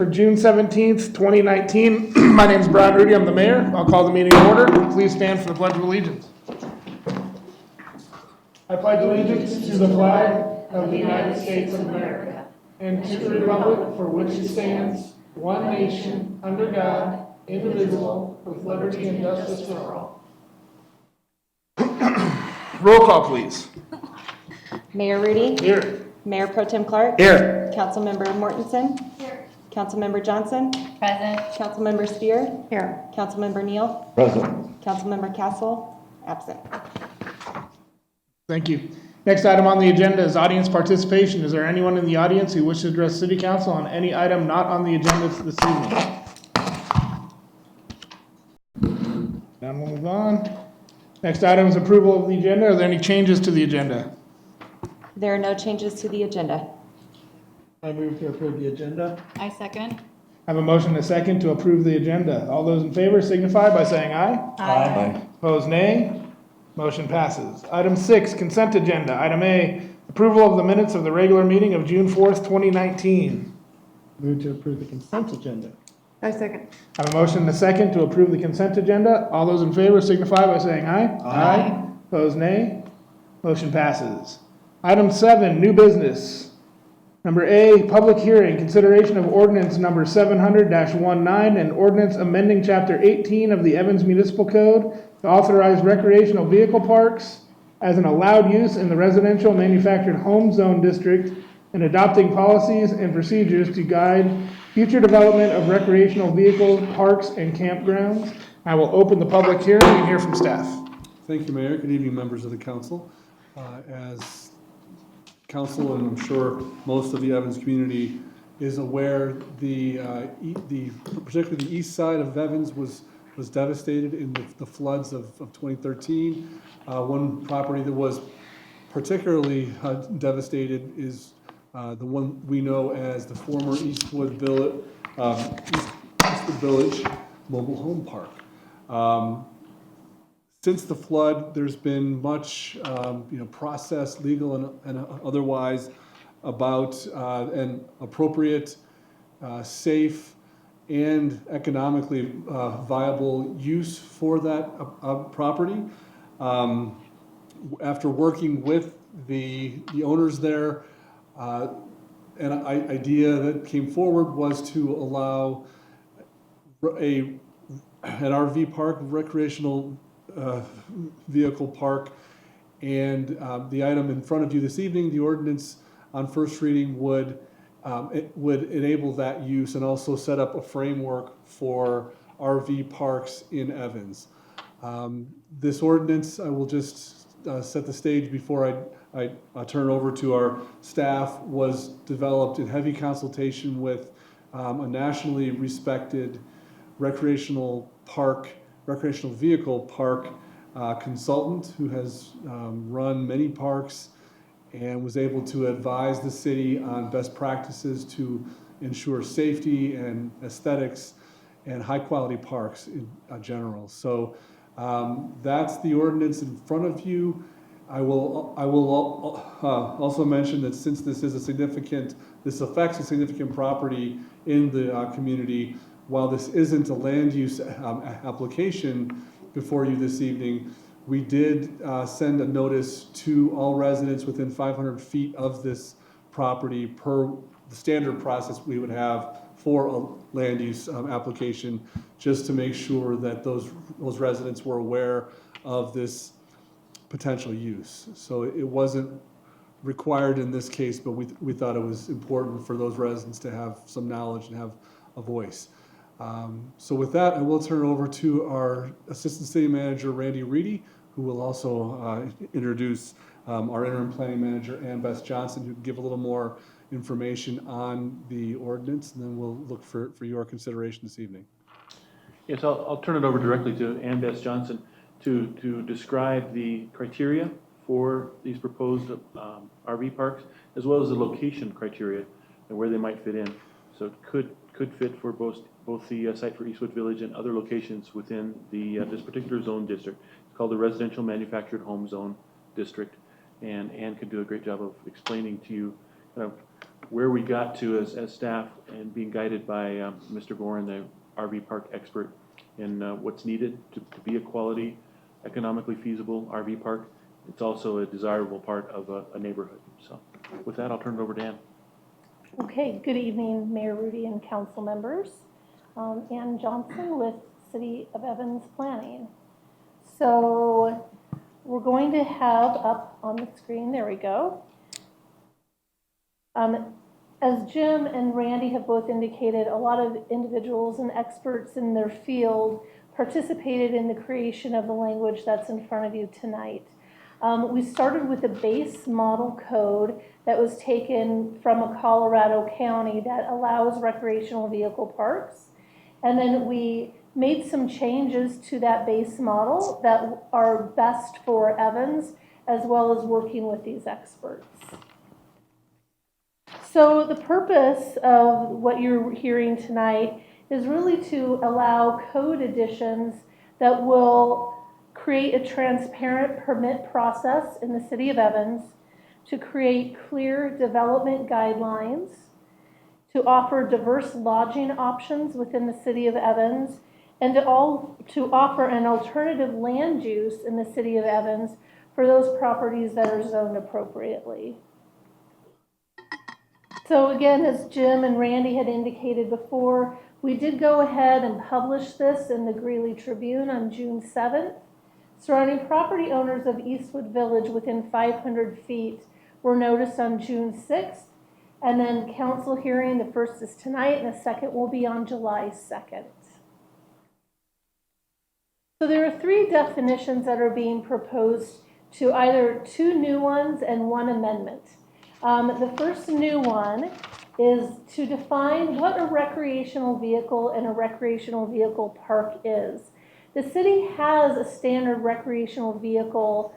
For June 17th, 2019, my name is Brian Rudy, I'm the mayor. I'll call the meeting to order. Please stand for the Pledge of Allegiance. I pledge allegiance to the flag of the United States of America and to the republic for which it stands, one nation, under God, indivisible, with liberty and justice for all. Roll call, please. Mayor Rudy? Here. Mayor Pro Tem Clark? Here. Councilmember Mortensen? Here. Councilmember Johnson? Present. Councilmember Spear? Here. Councilmember Neal? Present. Councilmember Castle? Absent. Thank you. Next item on the agenda is audience participation. Is there anyone in the audience who wishes to address City Council on any item not on the agenda this evening? Now we'll move on. Next item is approval of the agenda. Are there any changes to the agenda? There are no changes to the agenda. I move to approve the agenda. I second. I have a motion and a second to approve the agenda. All those in favor signify by saying aye. Aye. Opposed, nay. Motion passes. Item 6, consent agenda. Item A, approval of the minutes of the regular meeting of June 4th, 2019. Move to approve the consent agenda. I second. I have a motion and a second to approve the consent agenda. All those in favor signify by saying aye. Aye. Opposed, nay. Motion passes. Item 7, new business. Number A, public hearing, consideration of ordinance number 700-19 and ordinance amending chapter 18 of the Evans Municipal Code to authorize recreational vehicle parks as an allowed use in the residential manufactured home zone district and adopting policies and procedures to guide future development of recreational vehicle parks and campgrounds. I will open the public hearing and hear from staff. Thank you, Mayor. Good evening, members of the council. As council, and I'm sure most of the Evans community is aware, particularly the east side of Evans was devastated in the floods of 2013. One property that was particularly devastated is the one we know as the former Eastwood Village Mobile Home Park. Since the flood, there's been much process, legal and otherwise, about an appropriate, safe, and economically viable use for that property. After working with the owners there, an idea that came forward was to allow an RV park, recreational vehicle park, and the item in front of you this evening, the ordinance on first reading would enable that use and also set up a framework for RV parks in Evans. This ordinance, I will just set the stage before I turn it over to our staff, was developed in heavy consultation with a nationally respected recreational vehicle park consultant who has run many parks and was able to advise the city on best practices to ensure safety and aesthetics and high quality parks in general. So that's the ordinance in front of you. I will also mention that since this affects a significant property in the community, while this isn't a land use application before you this evening, we did send a notice to all residents within 500 feet of this property per the standard process we would have for a land use application, just to make sure that those residents were aware of this potential use. So it wasn't required in this case, but we thought it was important for those residents to have some knowledge and have a voice. So with that, I will turn it over to our Assistant City Manager, Randy Reedy, who will also introduce our Interim Planning Manager, Ann Beth Johnson, who can give a little more information on the ordinance, and then we'll look for your consideration this evening. Yes, I'll turn it over directly to Ann Beth Johnson to describe the criteria for these proposed RV parks, as well as the location criteria and where they might fit in. So it could fit for both the site for Eastwood Village and other locations within this particular zone district. It's called the Residential Manufactured Home Zone District, and Ann could do a great job of explaining to you kind of where we got to as staff and being guided by Mr. Gorin, the RV park expert, in what's needed to be a quality, economically feasible RV park. It's also a desirable part of a neighborhood. So with that, I'll turn it over to Ann. Okay, good evening, Mayor Rudy and council members. Ann Johnson with City of Evans Planning. So we're going to have up on the screen, there we go. As Jim and Randy have both indicated, a lot of individuals and experts in their field participated in the creation of the language that's in front of you tonight. We started with a base model code that was taken from a Colorado county that allows recreational vehicle parks. And then we made some changes to that base model that are best for Evans, as well as working with these experts. So the purpose of what you're hearing tonight is really to allow code additions that will create a transparent permit process in the City of Evans, to create clear development guidelines, to offer diverse lodging options within the City of Evans, and to offer an alternative land use in the City of Evans for those properties that are zoned appropriately. So again, as Jim and Randy had indicated before, we did go ahead and publish this in the Greeley Tribune on June 7th. Surrounding property owners of Eastwood Village within 500 feet were noticed on June 6th. And then council hearing, the first is tonight and the second will be on July 2nd. So there are three definitions that are being proposed, to either two new ones and one amendment. The first new one is to define what a recreational vehicle and a recreational vehicle park is. The city has a standard recreational vehicle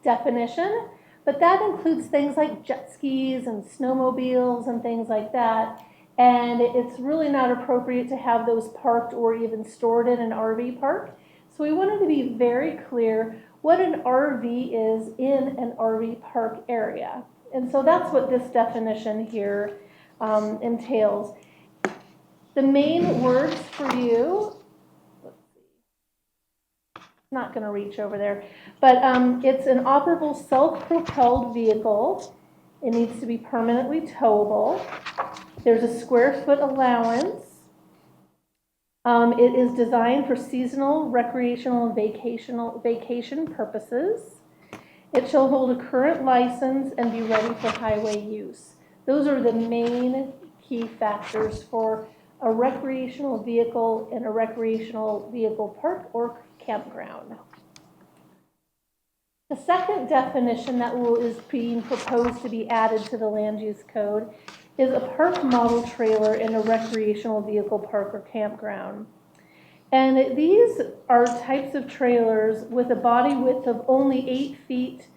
definition, but that includes things like jet skis and snowmobiles and things like that. And it's really not appropriate to have those parked or even stored in an RV park. So we wanted to be very clear what an RV is in an RV park area. And so that's what this definition here entails. The main words for you, let's see, not going to reach over there, but it's an operable self-propelled vehicle. It needs to be permanently towable. There's a square foot allowance. It is designed for seasonal, recreational, and vacation purposes. It shall hold a current license and be ready for highway use. Those are the main key factors for a recreational vehicle in a recreational vehicle park or campground. The second definition that is being proposed to be added to the land use code is a park model trailer in a recreational vehicle park or campground. And these are types of trailers with a body width of only 8 feet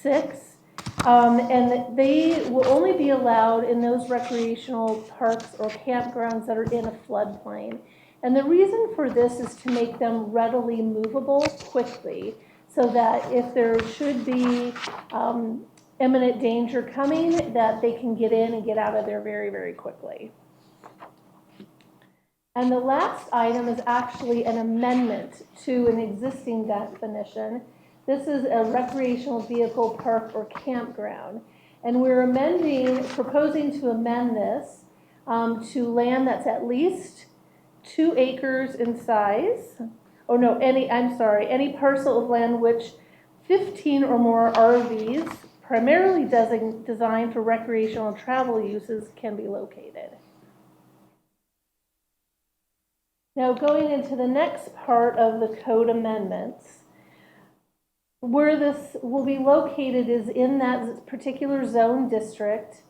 6, and they will only be allowed in those recreational parks or campgrounds that are in a floodplain. And the reason for this is to make them readily movable quickly, so that if there should be imminent danger coming, that they can get in and get out of there very, very quickly. And the last item is actually an amendment to an existing definition. This is a recreational vehicle park or campground. And we're proposing to amend this to land that's at least 2 acres in size. Oh no, any parcel of land which 15 or more RVs, primarily designed for recreational travel uses, can be located. Now going into the next part of the code amendments, where this will be located is in that particular zone district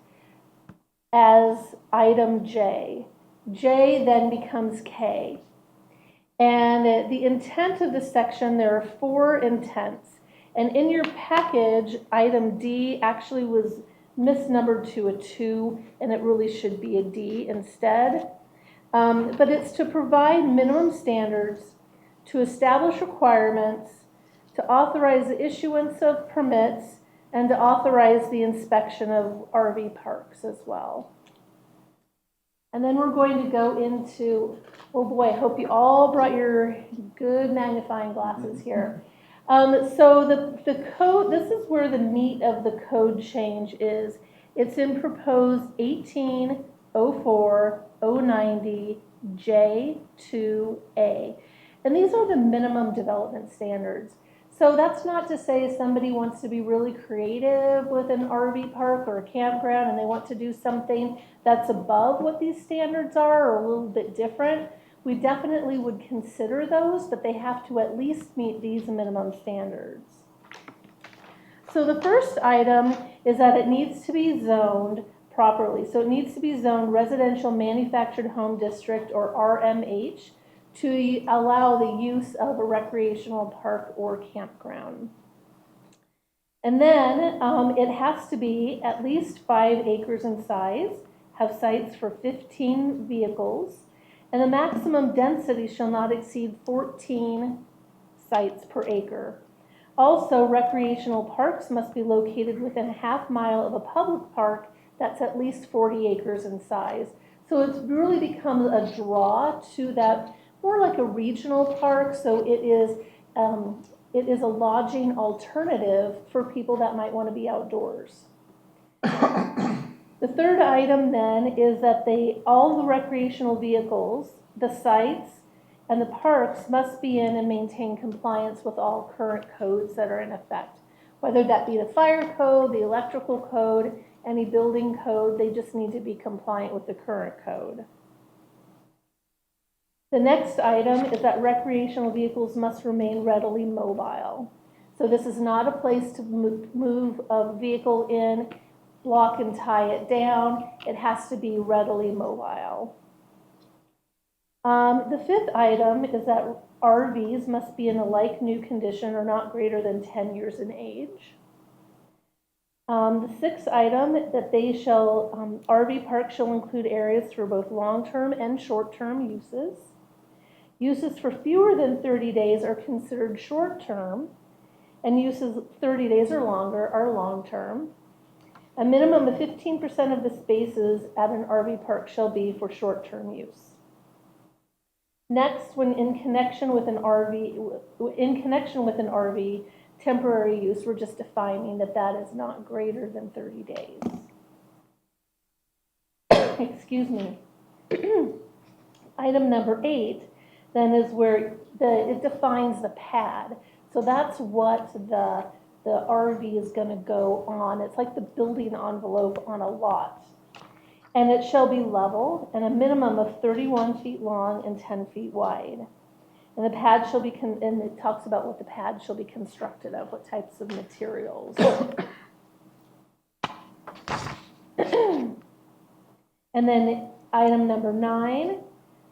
as item J. J then becomes K. And the intent of this section, there are 4 intents. And in your package, item D actually was misnumbered to a 2, and it really should be a D instead. But it's to provide minimum standards, to establish requirements, to authorize the issuance of permits, and to authorize the inspection of RV parks as well. And then we're going to go into, oh boy, I hope you all brought your good magnifying glasses here. So the code, this is where the meat of the code change is. It's in proposed 1804090 J2A. And these are the minimum development standards. So that's not to say somebody wants to be really creative with an RV park or a campground and they want to do something that's above what these standards are or a little bit different. We definitely would consider those, but they have to at least meet these minimum standards. So the first item is that it needs to be zoned properly. So it needs to be zoned Residential Manufactured Home District, or RMH, to allow the use of a recreational park or campground. And then it has to be at least 5 acres in size, have sites for 15 vehicles, and the maximum density shall not exceed 14 sites per acre. Also, recreational parks must be located within a half mile of a public park that's at least 40 acres in size. So it's really become a draw to that, more like a regional park. So it is a lodging alternative for people that might want to be outdoors. The third item then is that all the recreational vehicles, the sites, and the parks must be in and maintain compliance with all current codes that are in effect. Whether that be the fire code, the electrical code, any building code, they just need to be compliant with the current code. The next item is that recreational vehicles must remain readily mobile. So this is not a place to move a vehicle in, block and tie it down. It has to be readily mobile. The fifth item is that RVs must be in a like new condition or not greater than 10 years in age. The sixth item, that RV parks shall include areas for both long-term and short-term uses. Uses for fewer than 30 days are considered short-term, and uses 30 days or longer are long-term. A minimum of 15% of the spaces at an RV park shall be for short-term use. Next, when in connection with an RV, temporary use, we're just defining that is not greater than 30 days. Excuse me. Item number 8 then is where it defines the pad. So that's what the RV is going to go on. It's like the building envelope on a lot. And it shall be level and a minimum of 31 feet long and 10 feet wide. And the pad shall be, and it talks about what the pad shall be constructed of, what types of materials. And then item number 9,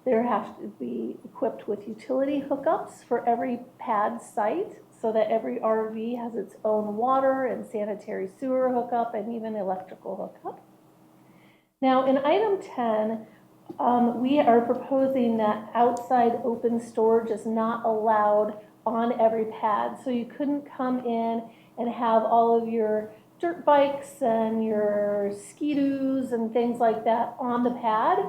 there have to be equipped with utility hookups for every pad site so that every RV has its own water and sanitary sewer hookup and even electrical hookup. Now in item 10, we are proposing that outside open storage is not allowed on every pad. So you couldn't come in and have all of your dirt bikes and your ski-doos and things like that on the pad,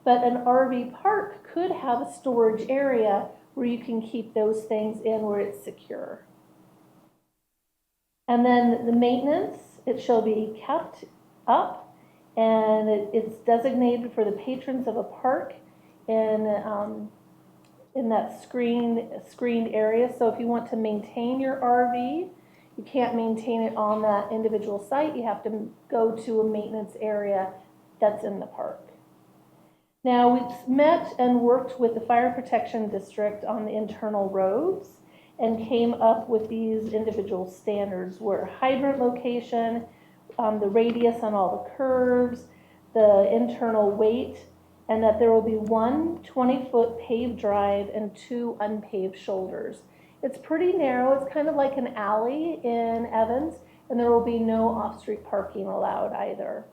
but an RV park could have a storage area where you can keep those things in where it's secure. And then the maintenance, it shall be kept up, and it's designated for the patrons of a park in that screened area. So if you want to maintain your RV, you can't maintain it on that individual site. You have to go to a maintenance area that's in the park. Now, we've met and worked with the Fire Protection District on the internal roads and came up with these individual standards where hydrant location, the radius on all the curves, the internal weight, and that there will be one 20-foot paved drive and 2 unpaved shoulders. It's pretty narrow. It's kind of like an alley in Evans, and there will be no off-street parking allowed either.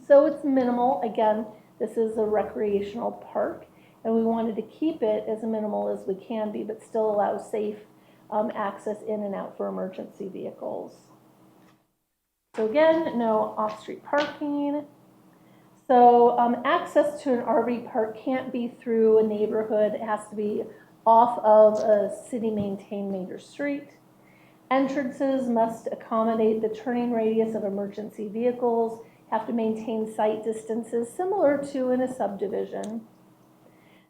So it's minimal. Again, this is a recreational park, and we wanted to keep it as minimal as we can be, but still allow safe access in and out for emergency vehicles. So again, no off-street parking. So access to an RV park can't be through a neighborhood. It has to be off of a city-maintained major street. Entrances must accommodate the turning radius of emergency vehicles, have to maintain sight distances similar to in a subdivision.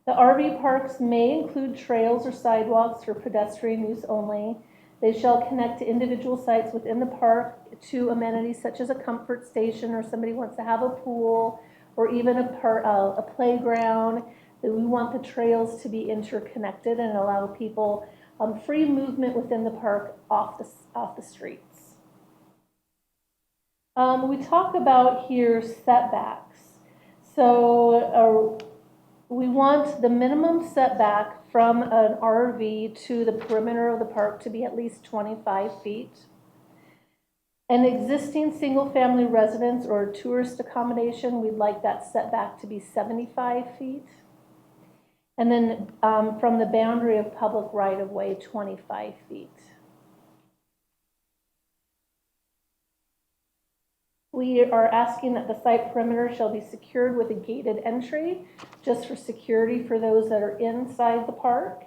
The RV parks may include trails or sidewalks for pedestrian use only. They shall connect to individual sites within the park to amenities such as a comfort station, or somebody wants to have a pool, or even a playground. We want the trails to be interconnected and allow people free movement within the park off the streets. We talk about here setbacks. So we want the minimum setback from an RV to the perimeter of the park to be at least 25 feet. An existing single-family residence or tourist accommodation, we'd like that setback to be 75 feet. And then from the boundary of public right-of-way, 25 feet. We are asking that the site perimeter shall be secured with a gated entry, just for security for those that are inside the park.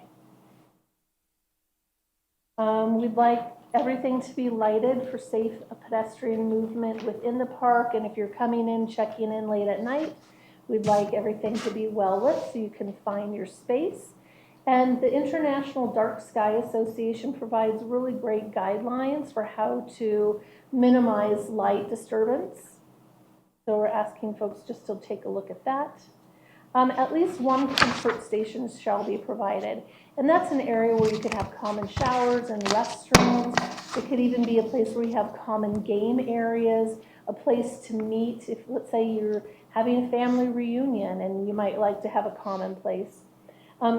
We'd like everything to be lighted for safe pedestrian movement within the park. And if you're coming in, checking in late at night, we'd like everything to be well lit so you can find your space. And the International Dark Sky Association provides really great guidelines for how to minimize light disturbance. So we're asking folks just to take a look at that. At least one comfort station shall be provided. And that's an area where you could have common showers and restrooms. It could even be a place where you have common game areas, a place to meet. If, let's say, you're having a family reunion and you might like to have a common place.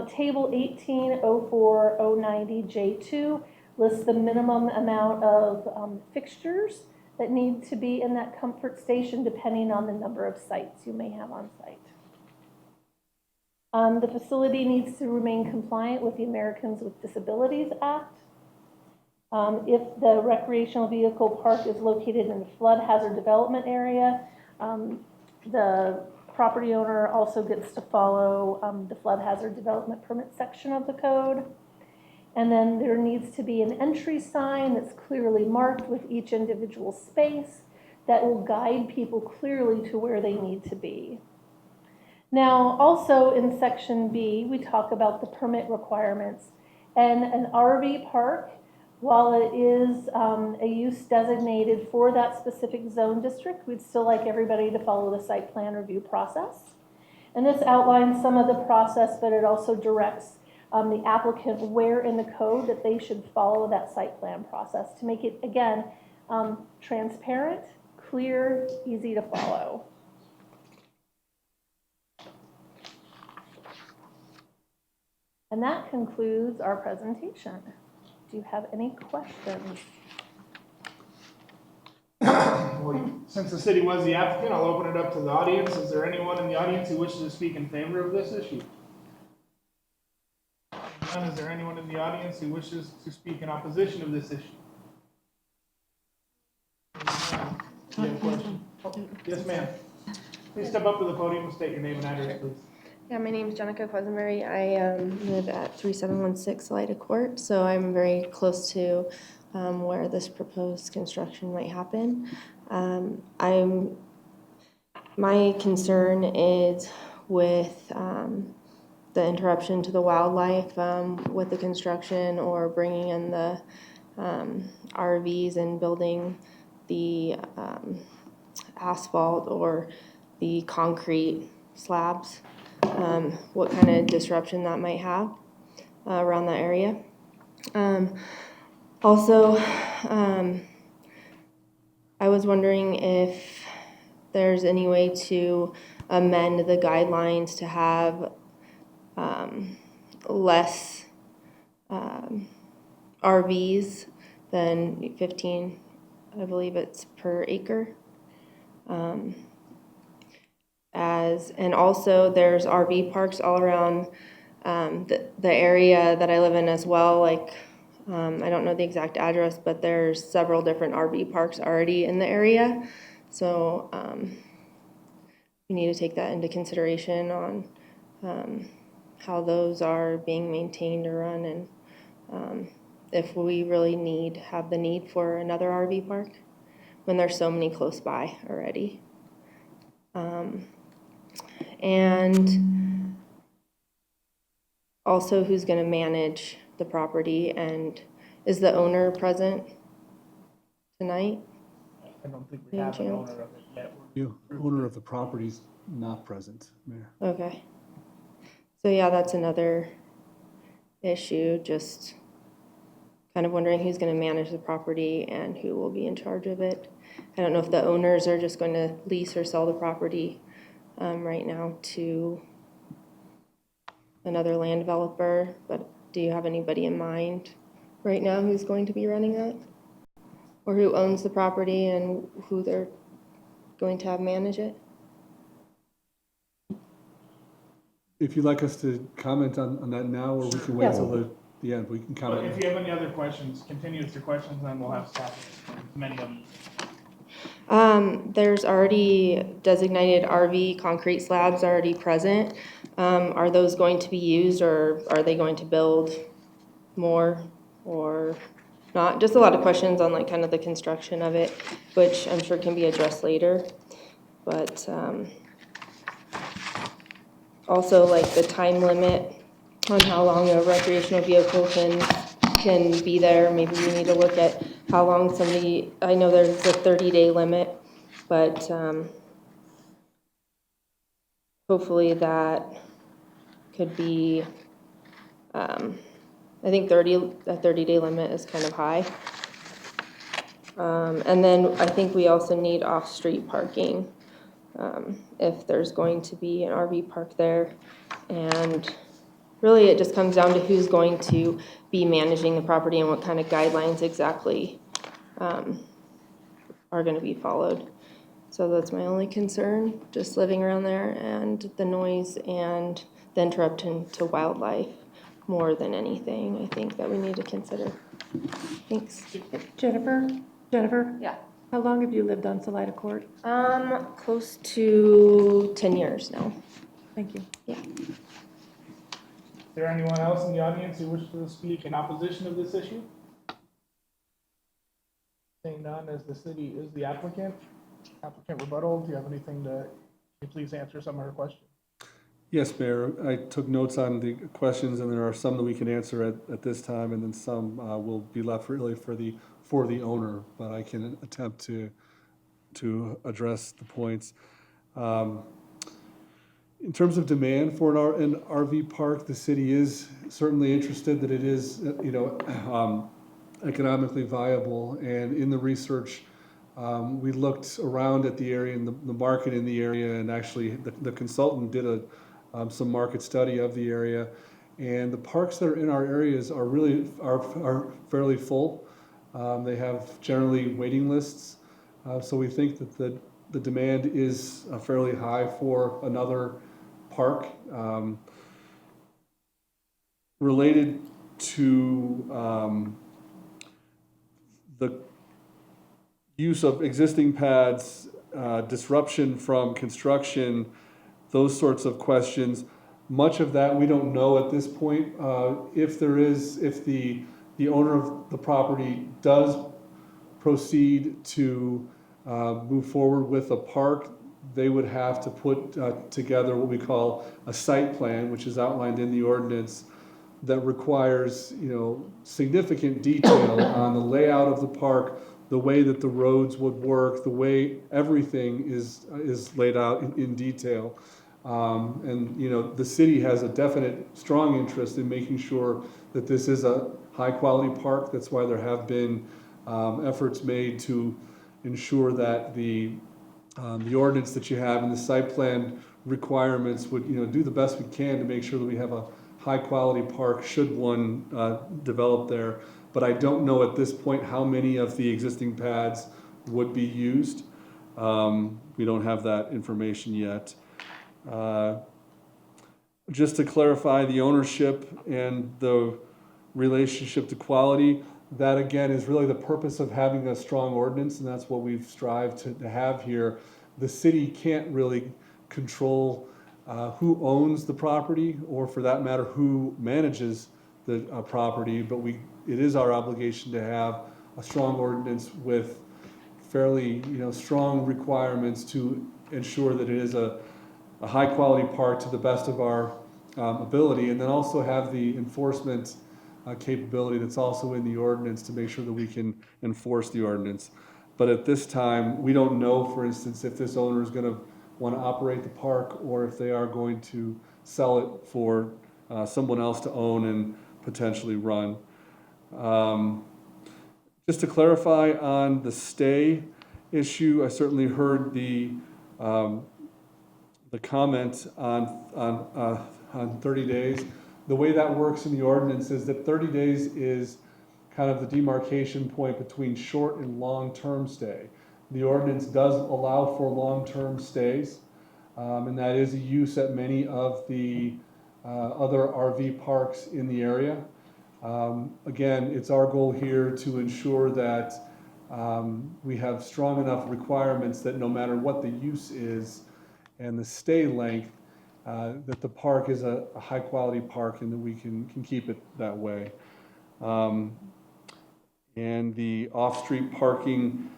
Table 1804-090J2 lists the minimum amount of fixtures that need to be in that comfort station depending on the number of sites you may have on site. The facility needs to remain compliant with the Americans with Disabilities Act. If the recreational vehicle park is located in a flood hazard development area, the property owner also gets to follow the flood hazard development permit section of the code. And then there needs to be an entry sign that's clearly marked with each individual space that will guide people clearly to where they need to be. Now, also in section B, we talk about the permit requirements. And an RV park, while it is a use designated for that specific zone district, we'd still like everybody to follow the site plan review process. And this outlines some of the process, but it also directs the applicant where in the code that they should follow that site plan process to make it, again, transparent, clear, easy to follow. And that concludes our presentation. Do you have any questions? Well, since the city was the applicant, I'll open it up to the audience. Is there anyone in the audience who wishes to speak in favor of this issue? None. Is there anyone in the audience who wishes to speak in opposition of this issue? Do you have a question? Yes, ma'am. Please step up to the podium and state your name and address, please. Yeah, my name is Jenica Quisenberry. I live at 3716 Salida Court, so I'm very close to where this proposed construction might happen. My concern is with the interruption to the wildlife with the construction or bringing in the RVs and building the asphalt or the concrete slabs. What kind of disruption that might have around that area. Also, I was wondering if there's any way to amend the guidelines to have less RVs than 15, I believe it's per acre. And also there's RV parks all around the area that I live in as well, like I don't know the exact address, but there's several different RV parks already in the area. So we need to take that into consideration on how those are being maintained or run, and if we really have the need for another RV park when there's so many close by already. And also, who's going to manage the property, and is the owner present tonight? I don't think we have an owner of it yet. The owner of the property's not present, Mayor. Okay. So yeah, that's another issue, just kind of wondering who's going to manage the property and who will be in charge of it. I don't know if the owners are just going to lease or sell the property right now to another land developer, but do you have anybody in mind right now who's going to be running that? Or who owns the property and who they're going to have manage it? If you'd like us to comment on that now, or we can wait Yeah. till the end, we can But comment. if you have any other questions, continue with your questions, and then we'll have staff, many of them. There's already designated RV concrete slabs already present. Are those going to be used, or are they going to build more or not? Just a lot of questions on like kind of the construction of it, which I'm sure can be addressed later. But also like the time limit on how long a recreational vehicle can be there. Maybe we need to look at how long somebody, I know there's a 30-day limit, but hopefully that could be, I think a 30-day limit is kind of high. And then I think we also need off-street parking if there's going to be an RV park there. And really it just comes down to who's going to be managing the property and what kind of guidelines exactly are going to be followed. So that's my only concern, just living around there, and the noise and the interruption to wildlife more than anything, I think that we need to consider. Thanks. Jennifer? Yeah. How long have you lived on Salida Court? Close to 10 years now. Thank you. Yeah. Is there anyone else in the audience who wishes to speak in opposition of this issue? Seeing none, as the city is the applicant rebuttal, do you have anything can you please answer some of her questions? Yes, Mayor, I took notes on the questions, and there are some that we can answer at this time, and then some will be left really for the owner, but I can attempt to address the points. In terms of demand for an RV park, the city is certainly interested that it is, economically viable. And in the research, we looked around at the area and the market in the area, and actually the consultant did some market study of the area. And the parks that are in our areas are fairly full. They have generally waiting lists. So we think that the demand is fairly high for another park. Related to the use of existing pads, disruption from construction, those sorts of questions, much of that we don't know at this point. If the owner of the property does proceed to move forward with a park, they would have to put together what we call a site plan, which is outlined in the ordinance, that requires significant detail on the layout of the park, the way that the roads would work, the way everything is laid out in detail. And the city has a definite strong interest in making sure that this is a high quality park. That's why there have been efforts made to ensure that the ordinance that you have and the site plan requirements would do the best we can to make sure that we have a high quality park should one develop there. But I don't know at this point how many of the existing pads would be used. We don't have that information yet. Just to clarify the ownership and the relationship to quality. That again is really the purpose of having a strong ordinance, and that's what we've strived to have here. The city can't really control who owns the property, or for that matter, who manages the property, but it is our obligation to have a strong ordinance with fairly, strong requirements to ensure that it is a high-quality park to the best of our ability, and then also have the enforcement capability that's also in the ordinance to make sure that we can enforce the ordinance. But at this time, we don't know, for instance, if this owner is going to want to operate the park or if they are going to sell it for someone else to own and potentially run. Just to clarify on the stay issue, I certainly heard the comment on 30 days. The way that works in the ordinance is that 30 days is kind of the demarcation point between short and long-term stay. The ordinance does allow for long-term stays, and that is a use at many of the other RV parks in the area. Again, it's our goal here to ensure that we have strong enough requirements that no matter what the use is and the stay length, that the park is a high-quality park and that we can keep it that way. And the off-street parking,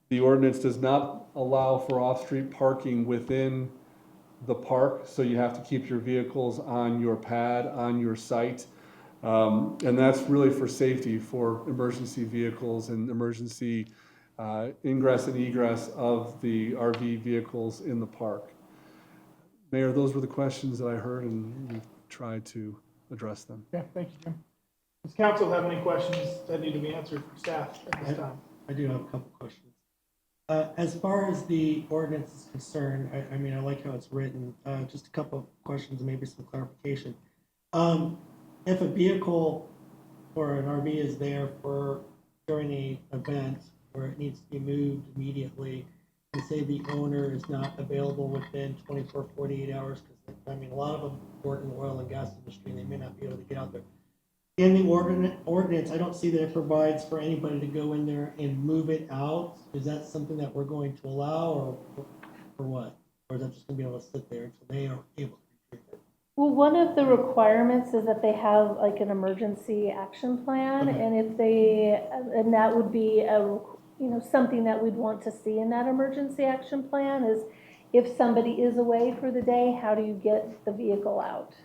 the ordinance does not allow for off-street parking within the park, so you have to keep your vehicles on your pad, on your site. And that's really for safety, for emergency vehicles and emergency ingress and egress of the RV vehicles in the park. Mayor, those were the questions that I heard, and we've tried to address them. Okay, thank you, Jim. Does council have any questions that need to be answered from staff at this time? I do have a couple questions. As far as the ordinance is concerned, I mean, I like how it's written. Just a couple of questions and maybe some clarification. If a vehicle or an RV is there during an event where it needs to be moved immediately, and say the owner is not available within 24, 48 hours, because I mean, a lot of them work in the oil and gas industry and they may not be able to get out there. In the ordinance, I don't see that it provides for anybody to go in there and move it out. Is that something that we're going to allow, or what? Or is that just going to be able to sit there until they are able to retrieve it? Well, one of the requirements is that they have like an emergency action plan, Okay. and that would be something that we'd want to see in that emergency action plan is if somebody is away for the day, how do you get the vehicle out,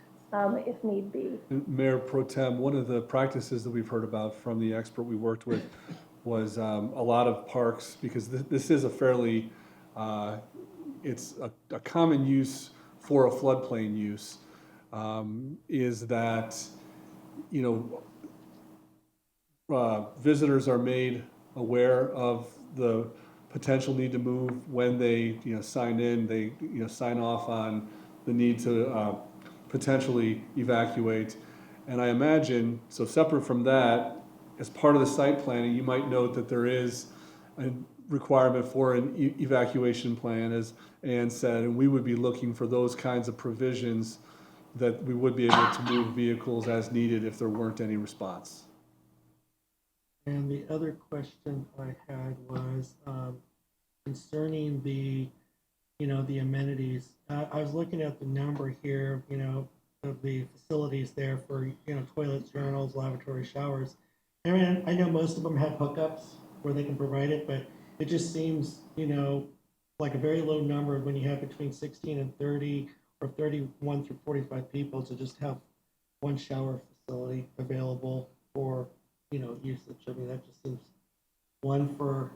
if need be? Mayor Pro Tem, one of the practices that we've heard about from the expert we worked with was a lot of parks, because this is a fairly, it's a common use for a floodplain use, is that, visitors are made aware of the potential need to move when they, sign in, they, sign off on the need to potentially evacuate. And I imagine, so separate from that, as part of the site planning, you might note that there is a requirement for an evacuation plan, as Ann said, and we would be looking for those kinds of provisions that we would be able to move vehicles as needed if there weren't any response. And the other question I had was concerning the amenities. I was looking at the number here, of the facilities there for, toilets, urinals, lavatory, showers. I mean, I know most of them have hookups where they can provide it, but it just seems, like a very low number when you have between 16 and 30 or 31 through 45 people to just have one shower facility available for, usage. I mean, that just seems one for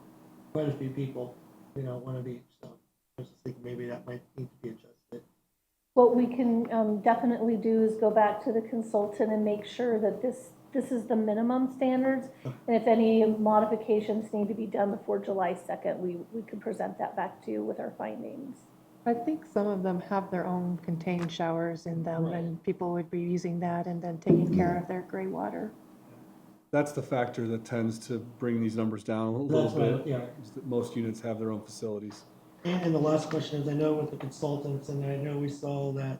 quite a few people, one of each. So I was just thinking maybe that might need to be adjusted. What we can definitely do is go back to the consultant and make sure that this is the minimum standards. And if any modifications need to be done before July 2nd, we can present that back to you with our findings. I think some of them have their own contained showers in them, Right. and people would be using that and then taking care of their gray water. That's the factor that tends to bring these numbers down a little That's bit. what, yeah. Is that most units have their own facilities. And the last question is, I know with the consultants, and I know we saw that,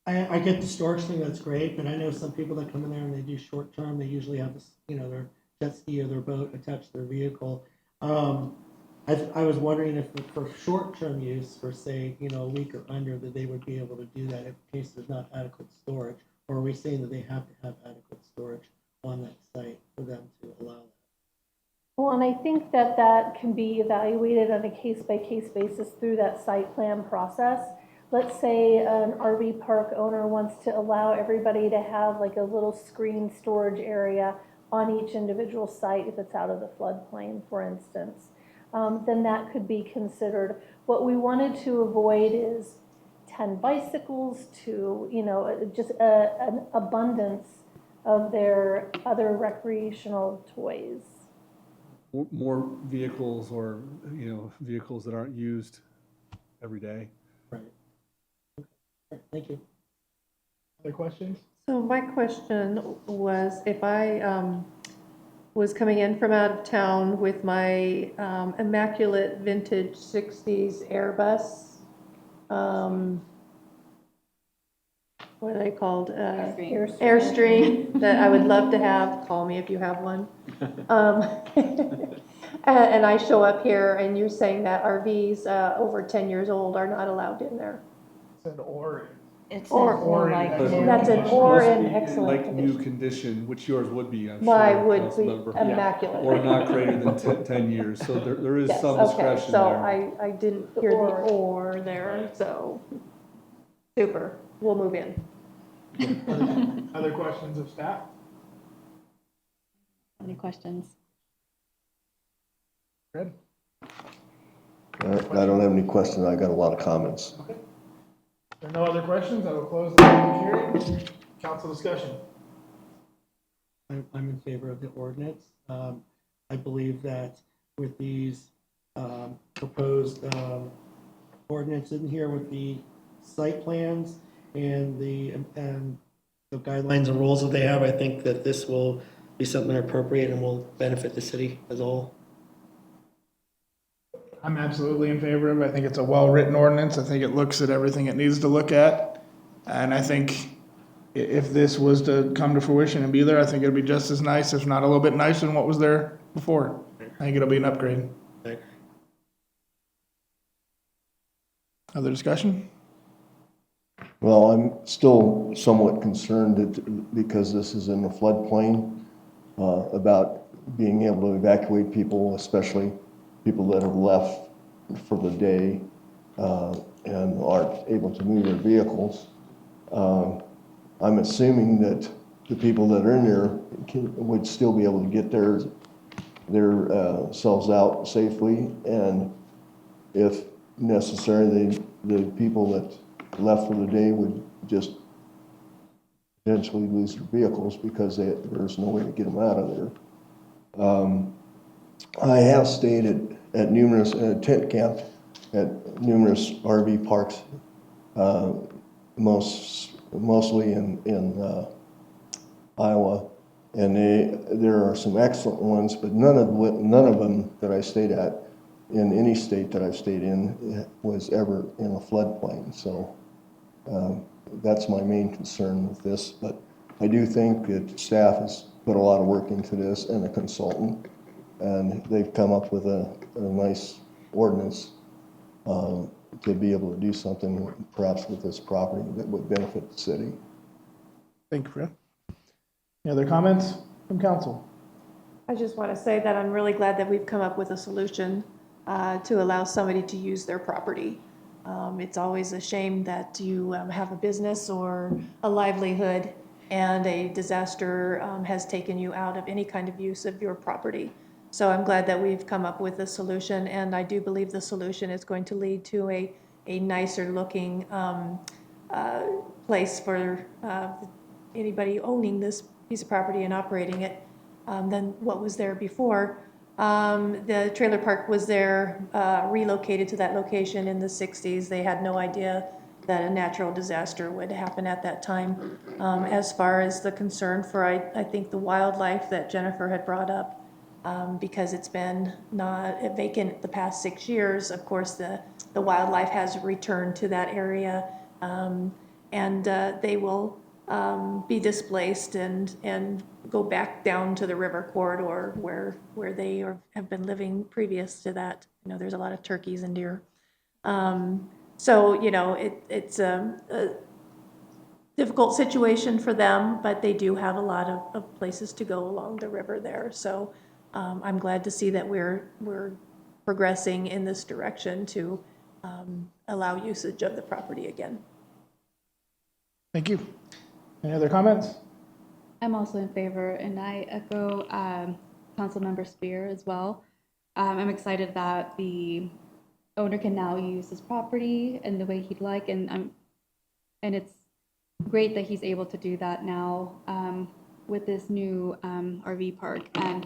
I get the storage thing, that's great, but I know some people that come in there and they do short term, they usually have this, their jet ski or their boat attached to their vehicle. I was wondering if for short term use, for say, a week or under, that they would be able to do that in case there's not adequate storage, or are we saying that they have to have adequate storage on that site for them to allow that? Well, and I think that that can be evaluated on a case-by-case basis through that site plan process. Let's say an RV park owner wants to allow everybody to have like a little screen storage area on each individual site if it's out of the floodplain, for instance. Then that could be considered. What we wanted to avoid is 10 bicycles to, just an abundance of their other recreational toys. More vehicles or, vehicles that aren't used every day. Right. Okay. Thank you. Other questions? So my question was, if I was coming in from out of town with my immaculate vintage 60s Airbus, what are they called? Airstream, that I would love to have. Call me if you have one. And I show up here and you're saying that RVs over 10 years old are not allowed in there. Said or. It's Or in like excellent That's an condition. or Must in be excellent like condition. new condition, which yours would be, I'm sure. Mine would be Councilmember. immaculate. Or not greater than 10 years, so there is Yes, some okay, discretion so there. I didn't hear the or there, so, super, we'll move in. Other questions of staff? Any questions? Fred? I don't have any questions. I got a lot of comments. Okay. If there are no other questions, I will close the public hearing. Council discussion. I'm in favor of the ordinance. I believe that with these proposed ordinance in here with the site plans and the guidelines and rules that they have, I think that this will be something appropriate and will benefit the city as a whole. I'm absolutely in favor of it. I think it's a well-written ordinance. I think it looks at everything it needs to look at. And I think if this was to come to fruition and be there, I think it'd be just as nice, if not a little bit nicer than what was there before. I think it'll be an upgrade. Other discussion? Well, I'm still somewhat concerned that because this is in the floodplain, about being able to evacuate people, especially people that have left for the day and aren't able to move their vehicles. I'm assuming that the people that are in there would still be able to get their selves out safely, and if necessary, the people that left for the day would just eventually lose their vehicles because there's no way to get them out of there. I have stayed at numerous tent camp at numerous RV parks, mostly in Iowa, and there are some excellent ones, but none of them that I stayed at in any state that I've stayed in was ever in a floodplain. So that's my main concern with this. But I do think that staff has put a lot of work into this, and a consultant, and they've come up with a nice ordinance to be able to do something perhaps with this property that would benefit the city. Thank you, Fred. Any other comments from council? I just want to say that I'm really glad that we've come up with a solution to allow somebody to use their property. It's always a shame that you have a business or a livelihood and a disaster has taken you out of any kind of use of your property. So I'm glad that we've come up with a solution, and I do believe the solution is going to lead to a nicer looking place for anybody owning this piece of property and operating it than what was there before. The trailer park was there, relocated to that location in the 60s. They had no idea that a natural disaster would happen at that time. As far as the concern for, I think, the wildlife that Jennifer had brought up, because it's been not vacant the past 6 years, of course, the wildlife has returned to that area. and they will be displaced and go back down to the river corridor where they have been living previous to that. You know, there's a lot of turkeys and deer. So, you know, it's a difficult situation for them, but they do have a lot of places to go along the river there. So I'm glad to see that we're progressing in this direction to allow usage of the property again. Thank you. Any other comments? I'm also in favor, and I echo Councilmember Spear as well. I'm excited that the owner can now use his property in the way he'd like, and it's great that he's able to do that now with this new RV park. And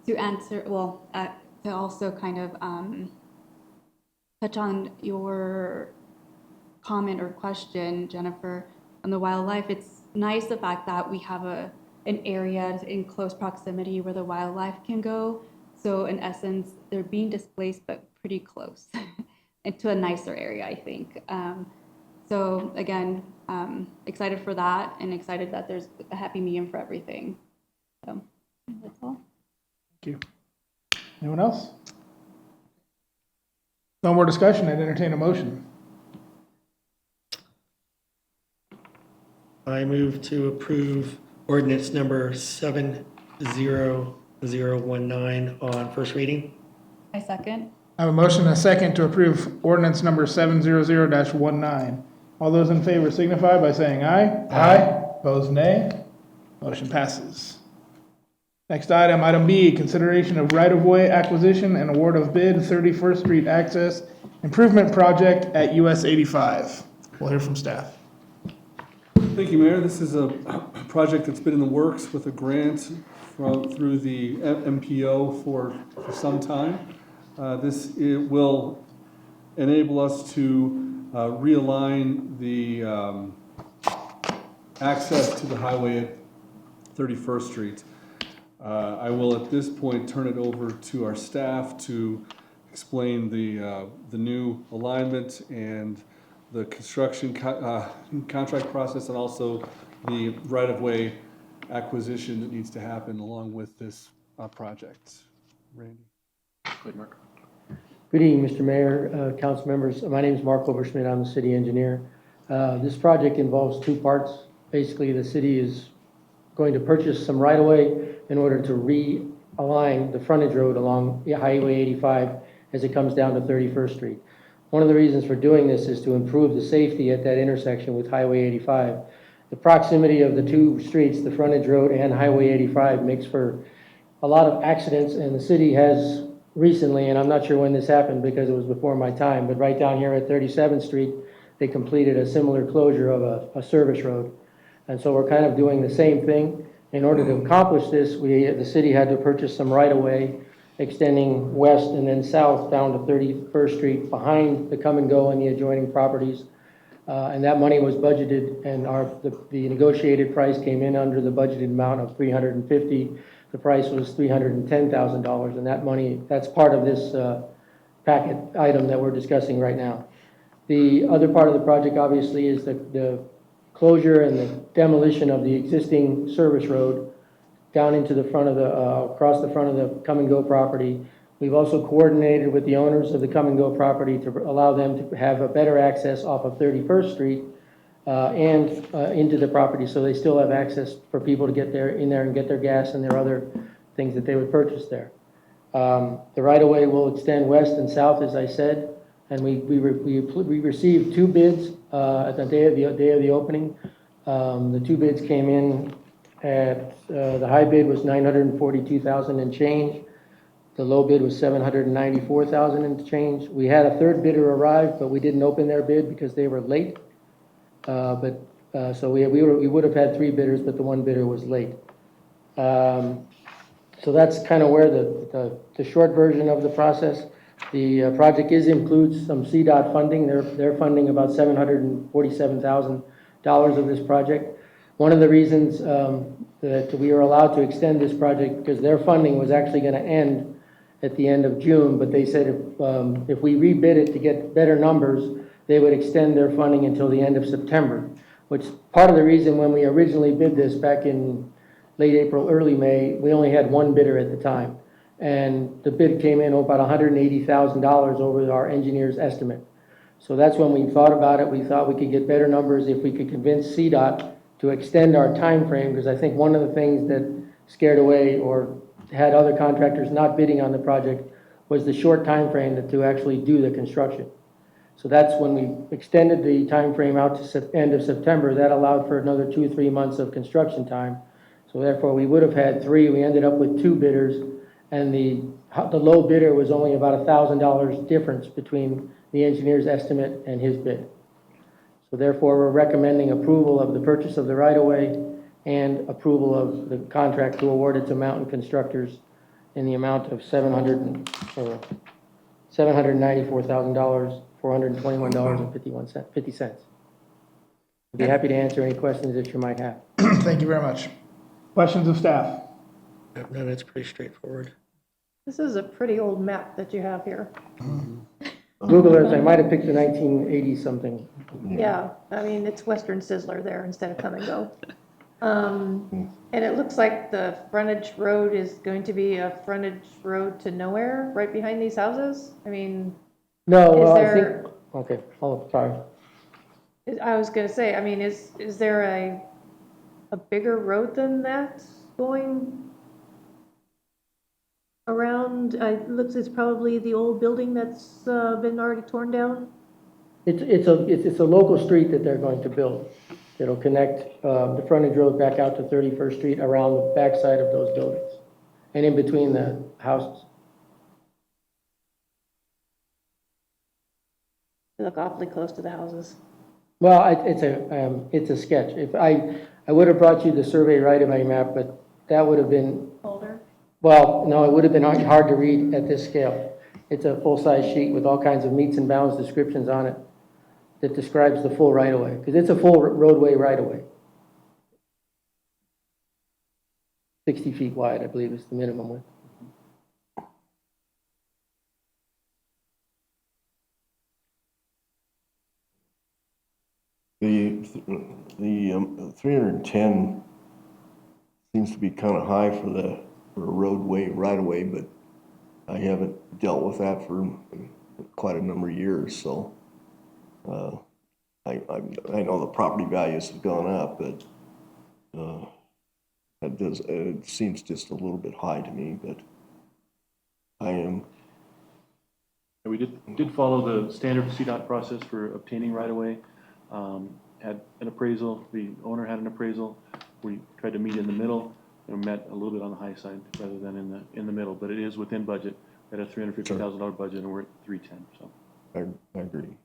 to answer, well, to also kind of touch on your comment or question, Jennifer, on the wildlife, it's nice the fact that we have an area in close proximity where the wildlife can go. So in essence, they're being displaced, but pretty close and to a nicer area, I think. So again, excited for that and excited that there's a happy medium for everything. So that's all. Thank you. Anyone else? No more discussion. I'd entertain a motion. I move to approve ordinance number 70019 on first reading. I second. I have a motion and a second to approve ordinance number 700-19. All those in favor signify by saying aye. Aye. Opposed, nay. Motion passes. Next item, item B, consideration of right-of-way acquisition and award of bid 31st Street Access Improvement Project at US 85. We'll hear from staff. Thank you, Mayor. This is a project that's been in the works with a grant through the MPO for some time. It will enable us to realign the access to the highway at 31st Street. I will at this point turn it over to our staff to explain the new alignment and the construction contract process, and also the right-of-way acquisition that needs to happen along with this project. Randy. Go ahead, Mark. Good evening, Mr. Mayor, council members. My name is Mark Oberschmidt. I'm the city engineer. This project involves two parts. Basically, the city is going to purchase some right-of-way in order to realign the frontage road along Highway 85 as it comes down to 31st Street. One of the reasons for doing this is to improve the safety at that intersection with Highway 85. The proximity of the two streets, the frontage road and Highway 85, makes for a lot of accidents, and the city has recently, and I'm not sure when this happened because it was before my time, but right down here at 37th Street, they completed a similar closure of a service road. And so we're kind of doing the same thing. In order to accomplish this, the city had to purchase some right-of-way extending west and then south down to 31st Street behind the come and go and the adjoining properties. And that money was budgeted, and the negotiated price came in under the budgeted amount of $350,000. The price was $310,000, and that money, that's part of this packet item that we're discussing right now. The other part of the project, obviously, is the closure and the demolition of the existing service road down into the front of across the front of the come and go property. We've also coordinated with the owners of the come and go property to allow them to have a better access off of 31st Street and into the property, so they still have access for people to get in there and get their gas and their other things that they would purchase there. The right-of-way will extend west and south, as I said, and we received two bids at the day of the opening. The two bids came in at the high bid was $942,000 and change. The low bid was $794,000 and change. We had a third bidder arrive, but we didn't open their bid because they were late. So we would have had three bidders, but the one bidder was late. So that's kind of where the short version of the process. The project includes some CDOT funding. They're funding about $747,000 of this project. One of the reasons that we were allowed to extend this project, because their funding was actually going to end at the end of June, but they said if we rebid it to get better numbers, they would extend their funding until the end of September, which part of the reason when we originally bid this back in late April, early May, we only had one bidder at the time. And the bid came in about $180,000 over our engineer's estimate. So that's when we thought about it. We thought we could get better numbers if we could convince CDOT to extend our time frame, because I think one of the things that scared away or had other contractors not bidding on the project was the short time frame to actually do the construction. So that's when we extended the time frame out to end of September. That allowed for another 2 or 3 months of construction time. So therefore, we would have had 3. We ended up with 2 bidders, and the low bidder was only about $1,000 difference between the engineer's estimate and his bid. So therefore, we're recommending approval of the purchase of the right-of-way and approval of the contract to award it to Mountain Constructors in the amount of $794,000, $421.50. I'd be happy to answer any questions that you might have. Thank you very much. Questions of staff? No, that's pretty straightforward. This is a pretty old map that you have here. Google Earth, I might have picked the 1980 something. Yeah, I mean, it's Western Sizzler there instead of Come and Go. And it looks like the frontage road is going to be a frontage road to nowhere, right behind these houses? I mean, No, Is well, I there- think, okay, sorry. I was gonna say, I mean, is there a bigger road than that going around? It looks, it's probably the old building that's been already torn down. It's a local street that they're going to build. It'll connect the frontage road back out to 31st Street around the backside of those buildings and in between the houses. They look awfully close to the houses. Well, it's a sketch. If I would have brought you the survey right-of-way map, but that would have been, Older. well, no, it would have been hard to read at this scale. It's a full-size sheet with all kinds of meets and bounds descriptions on it that describes the full right-of-way, because it's a full roadway right-of-way. 60 feet wide, I believe, is the minimum width. The 310 seems to be kind of high for a roadway right-of-way, but I haven't dealt with that for quite a number of years, so I know the property values have gone up, but it seems just a little bit high to me, but I am. We did follow the standard CDOT process for obtaining right-of-way. Had an appraisal, the owner had an appraisal. We tried to meet in the middle and met a little bit on the high side rather than in the middle, but it is within budget. We had a $350,000 budget and we're at 310, so. I agree.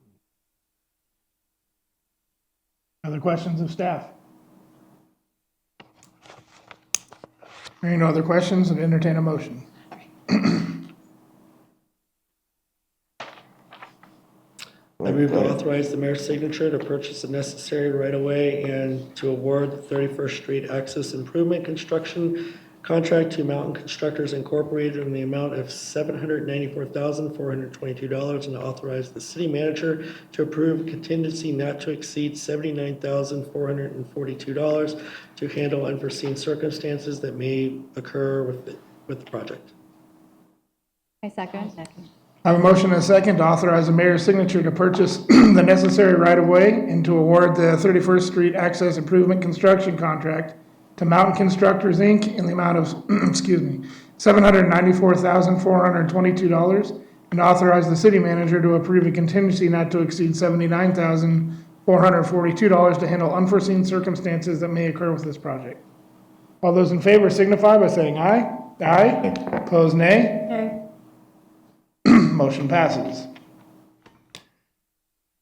Other questions of staff? Hearing no other questions, I'd entertain a motion. I move to authorize the mayor's signature to purchase the necessary right-of-way and to award the 31st Street Access Improvement Construction contract to Mountain Constructors Incorporated in the amount of $794,422 and to authorize the city manager to approve contingency not to exceed $79,442 to handle unforeseen circumstances that may occur with the project. I second. I have a motion and a second to authorize the mayor's signature to purchase the necessary right-of-way and to award the 31st Street Access Improvement Construction Contract to Mountain Constructors, Inc. in the amount of, $794,422, and authorize the city manager to approve a contingency not to exceed $79,442 to handle unforeseen circumstances that may occur with this project. All those in favor signify by saying aye. Aye. Opposed, nay. Okay. Motion passes.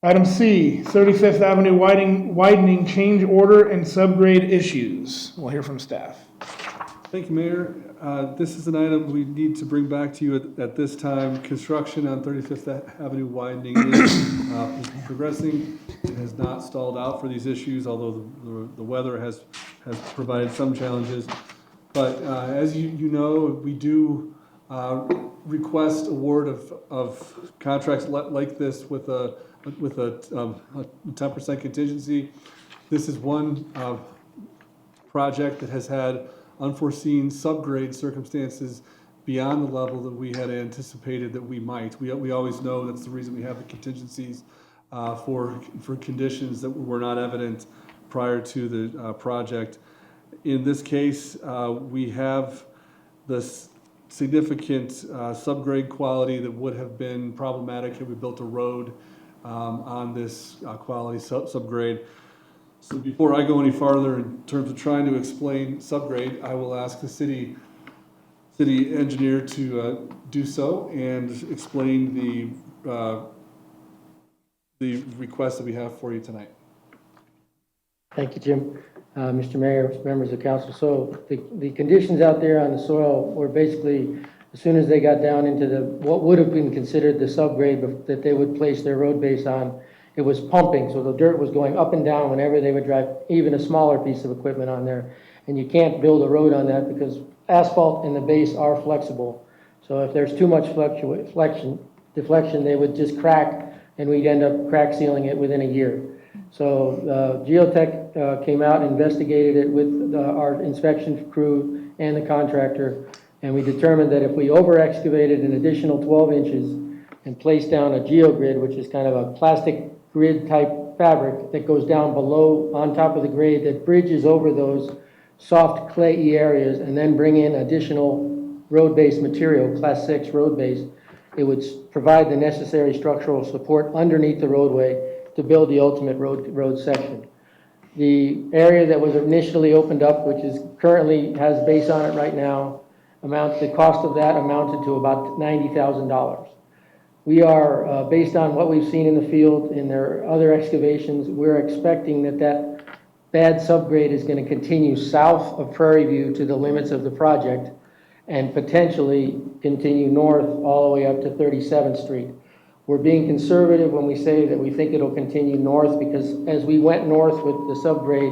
Item C, 35th Avenue widening change order and subgrade issues. We'll hear from staff. Thank you, Mayor. This is an item we need to bring back to you at this time. Construction on 35th Avenue widening is progressing. It has not stalled out for these issues, although the weather has provided some challenges. But as you know, we do request award of contracts like this with a 10% contingency. This is one project that has had unforeseen subgrade circumstances beyond the level that we had anticipated that we might. We always know that's the reason we have the contingencies for conditions that were not evident prior to the project. In this case, we have this significant subgrade quality that would have been problematic had we built a road on this quality subgrade. So before I go any farther in terms of trying to explain subgrade, I will ask the city engineer to do so and explain the request that we have for you tonight. Thank you, Jim. Mr. Mayor, members of council. So the conditions out there on the soil were basically, as soon as they got down into what would have been considered the subgrade that they would place their road base on, it was pumping. So the dirt was going up and down whenever they would drive even a smaller piece of equipment on there. And you can't build a road on that because asphalt and the base are flexible. So if there's too much deflection, they would just crack, and we'd end up crack sealing it within a year. So Geotech came out and investigated it with our inspection crew and the contractor, and we determined that if we over excavated an additional 12 inches and placed down a geogrid, which is kind of a plastic grid type fabric that goes down below on top of the grade that bridges over those soft clayey areas, and then bring in additional road-based material, class 6 road base, it would provide the necessary structural support underneath the roadway to build the ultimate road section. The area that was initially opened up, which is currently has base on it right now, the cost of that amounted to about $90,000. We are, based on what we've seen in the field and their other excavations, we're expecting that bad subgrade is going to continue south of Prairie View to the limits of the project and potentially continue north all the way up to 37th Street. We're being conservative when we say that we think it'll continue north, because as we went north with the subgrade,